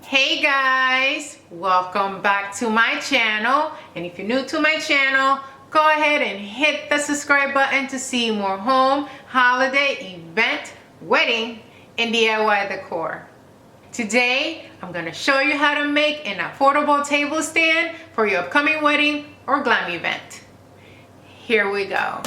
Hey guys, welcome back to my channel, and if you're new to my channel, go ahead and hit the subscribe button to see more home, holiday, event, wedding, and DIY decor. Today I'm going to show you how to make an affordable table stand for your upcoming wedding or glam event. Here we go.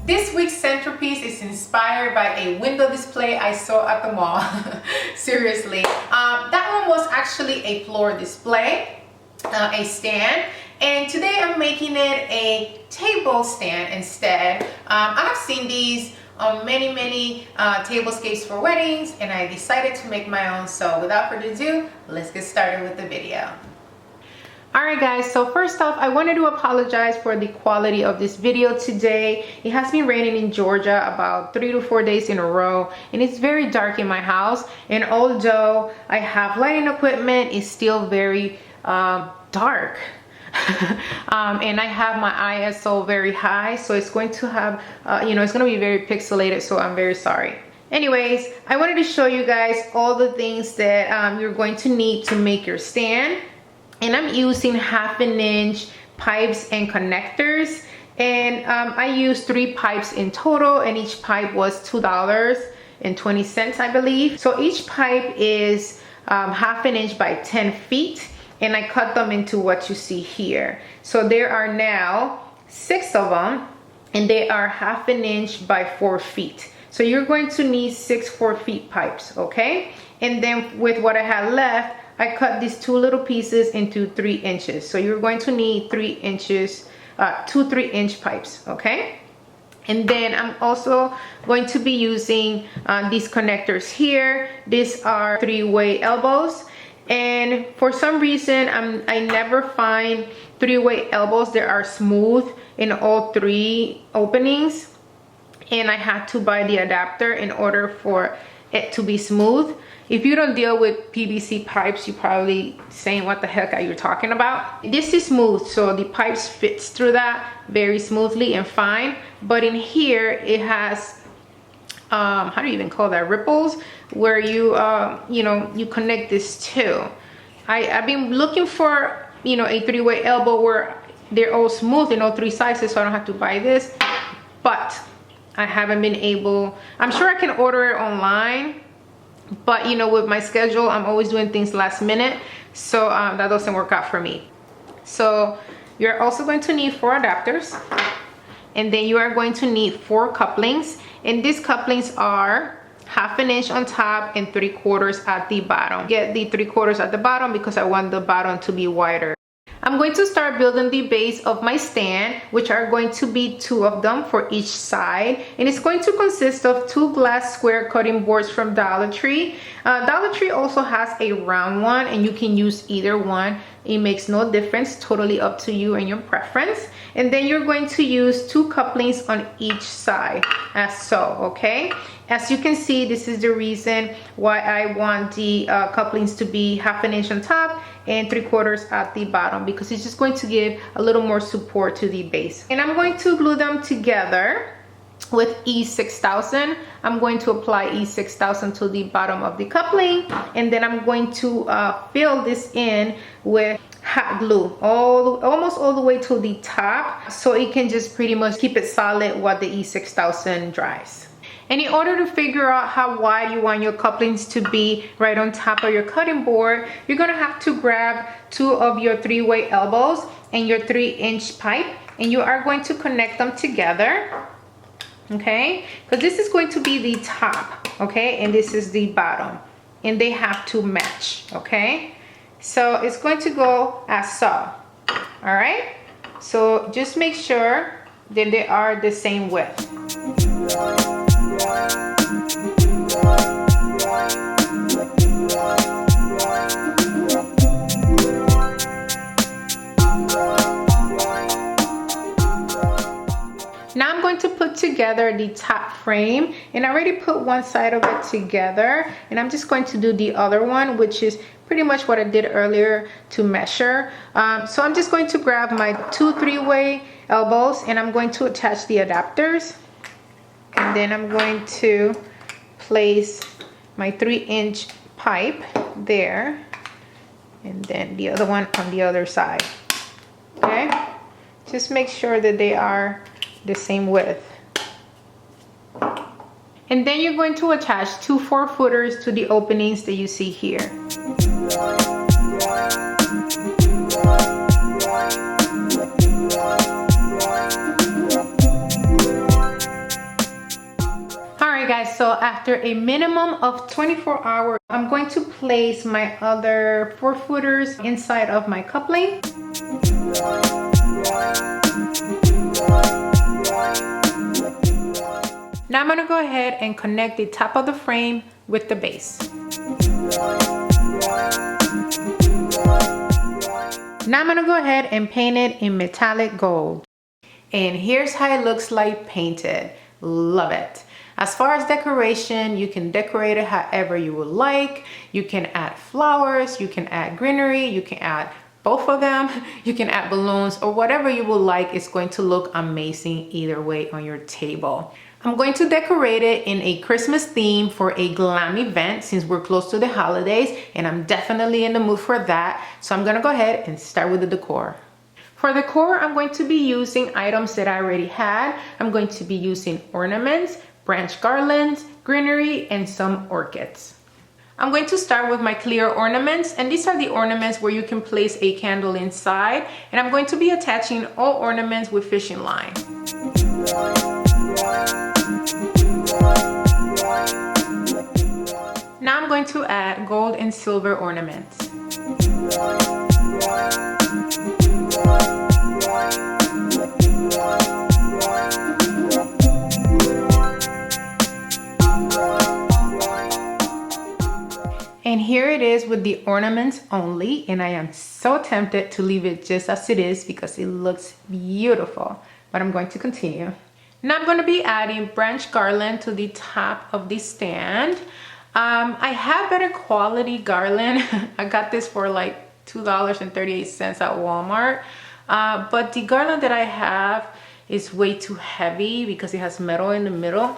This week's centerpiece is inspired by a window display I saw at the mall. Seriously. That one was actually a floor display, a stand, and today I'm making it a table stand instead. I have seen these on many tablescapes for weddings, and I decided to make my own. So without further ado, let's get started with the video. Alright guys, so first off, I wanted to apologize for the quality of this video today. It has been raining in Georgia about 3 to 4 days in a row, and it's very dark in my house, and although I have lighting equipment, it's still very dark. And I have my ISO very high, so it's going to have it's going to be very pixelated, so I'm very sorry. Anyways, I wanted to show you guys all the things that you're going to need to make your stand. And I'm using 1/2 inch pipes and connectors, and I used 3 pipes in total, and each pipe was $2.20, I believe. So each pipe is 1/2 inch by 10 feet, and I cut them into what you see here. So there are now 6 of them, and they are 1/2 inch by 4 feet. So you're going to need 6 4-feet pipes, okay? And then with what I had left, I cut these 2 little pieces into 3 inches. So you're going to need 3 inches, 2 3-inch pipes, okay? And then I'm also going to be using these connectors here. These are 3-way elbows. And for some reason, I never find 3-way elbows that are smooth in all 3 openings. And I had to buy the adapter in order for it to be smooth. If you don't deal with PVC pipes, you're probably saying what the heck are you talking about. This is smooth, so the pipes fits through that very smoothly and fine. But in here it has how do you even call that, ripples, where you you connect this to. I've been looking for a 3-way elbow where they're all smooth in all 3 sizes, so I don't have to buy this, but I haven't been able. I'm sure I can order it online, but with my schedule, I'm always doing things last minute, so that doesn't work out for me. So you're also going to need 4 adapters, and then you are going to need 4 couplings, and these couplings are 1/2 inch on top and 3/4 at the bottom. Get the 3/4 at the bottom because I want the bottom to be wider. I'm going to start building the base of my stand, which are going to be 2 of them for each side, and it's going to consist of 2 glass square cutting boards from Dollar Tree. Dollar Tree also has a round one, and you can use either one. It makes no difference, totally up to you and your preference. And then you're going to use 2 couplings on each side, as so, okay? As you can see, this is the reason why I want the couplings to be 1/2 inch on top and 3/4 at the bottom, because it's just going to give a little more support to the base. And I'm going to glue them together with E6000. I'm going to apply E6000 to the bottom of the coupling, and then I'm going to fill this in with hot glue almost all the way to the top, so it can just pretty much keep it solid while the E6000 dries. And in order to figure out how wide you want your couplings to be right on top of your cutting board, you're gonna have to grab 2 of your 3-way elbows and your 3-inch pipe, and you are going to connect them together, okay? Because this is going to be the top, okay? And this is the bottom, and they have to match, okay? So it's going to go as so, all right? So just make sure that they are the same width. Now I'm going to put together the top frame, and I already put one side of it together, and I'm just going to do the other one, which is pretty much what I did earlier to measure. So I'm just going to grab my 2 3-way elbows, and I'm going to attach the adapters, and then I'm going to place my 3-inch pipe there, and then the other one on the other side. Okay, just make sure that they are the same width. And then you're going to attach 2 4-footers to the openings that you see here. Alright guys, so after a minimum of 24 hours, I'm going to place my other 4-footers inside of my coupling. Now I'm going to go ahead and connect the top of the frame with the base. Now I'm going to go ahead and paint it in metallic gold. And here's how it looks like painted. Love it. As far as decoration, you can decorate it however you would like. You can add flowers, you can add greenery, you can add both of them, you can add balloons, or whatever you would like. It's going to look amazing either way on your table. I'm going to decorate it in a Christmas theme for a glam event since we're close to the holidays, and I'm definitely in the mood for that. So I'm gonna go ahead and start with the decor. For the decor, I'm going to be using items that I already had. I'm going to be using ornaments, branch garlands, greenery, and some orchids. I'm going to start with my clear ornaments, and these are the ornaments where you can place a candle inside, and I'm going to be attaching all ornaments with fishing line. Now I'm going to add gold and silver ornaments. And here it is with the ornaments only, and I am so tempted to leave it just as it is because it looks beautiful, but I'm going to continue. Now I'm going to be adding branch garland to the top of the stand. I have better quality garland. I got this for like $2.38 at Walmart, but the garland that I have is way too heavy because it has metal in the middle,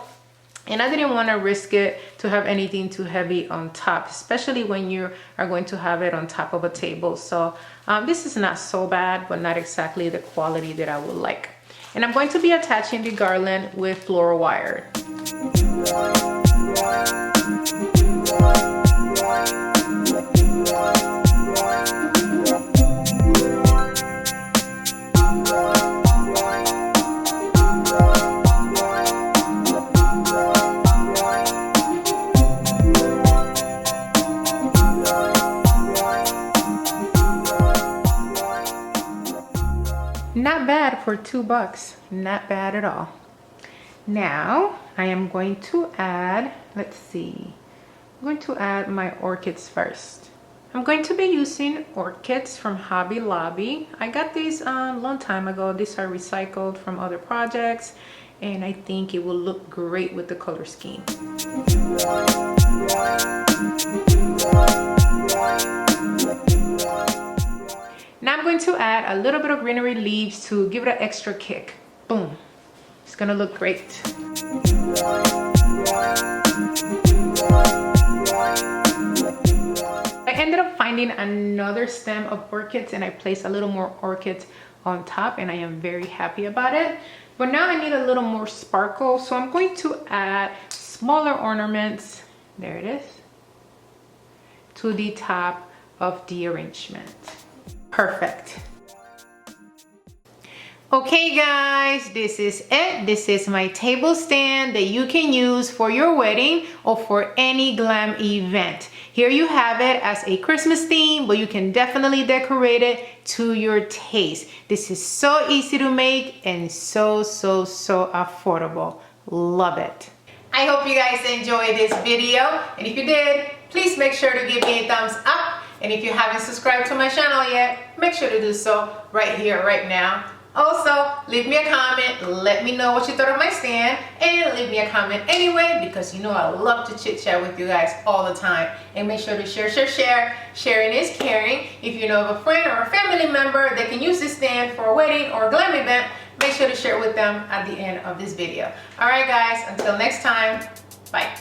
and I didn't want to risk it to have anything too heavy on top, especially when you are going to have it on top of a table. So this is not so bad, but not exactly the quality that I would like. And I'm going to be attaching the garland with floral wire. Not bad for $2, not bad at all. Now I am going to add, let's see, I'm going to add my orchids first. I'm going to be using orchids from Hobby Lobby. I got these a long time ago. These are recycled from other projects, and I think it will look great with the color scheme. Now I'm going to add a little bit of greenery leaves to give it an extra kick. Boom. It's gonna look great. I ended up finding another stem of orchids and I placed a little more orchids on top and I am very happy about it. But now I need a little more sparkle, so I'm going to add smaller ornaments, there it is, to the top of the arrangement. Perfect. Okay guys, this is it. This is my table stand that you can use for your wedding or for any glam event. Here you have it as a Christmas theme, but you can definitely decorate it to your taste. This is so easy to make and so affordable. Love it. I hope you guys enjoyed this video, and if you did, please make sure to give me a thumbs up. And if you haven't subscribed to my channel yet, make sure to do so right here, right now. Also, leave me a comment, let me know what you thought of my stand, and leave me a comment anyway, because you know I love to chit chat with you guys all the time. And make sure to share. Sharing is caring. If you know of a friend or a family member that can use this stand for a wedding or a glam event, make sure to share it with them at the end of this video. All right guys, until next time, bye.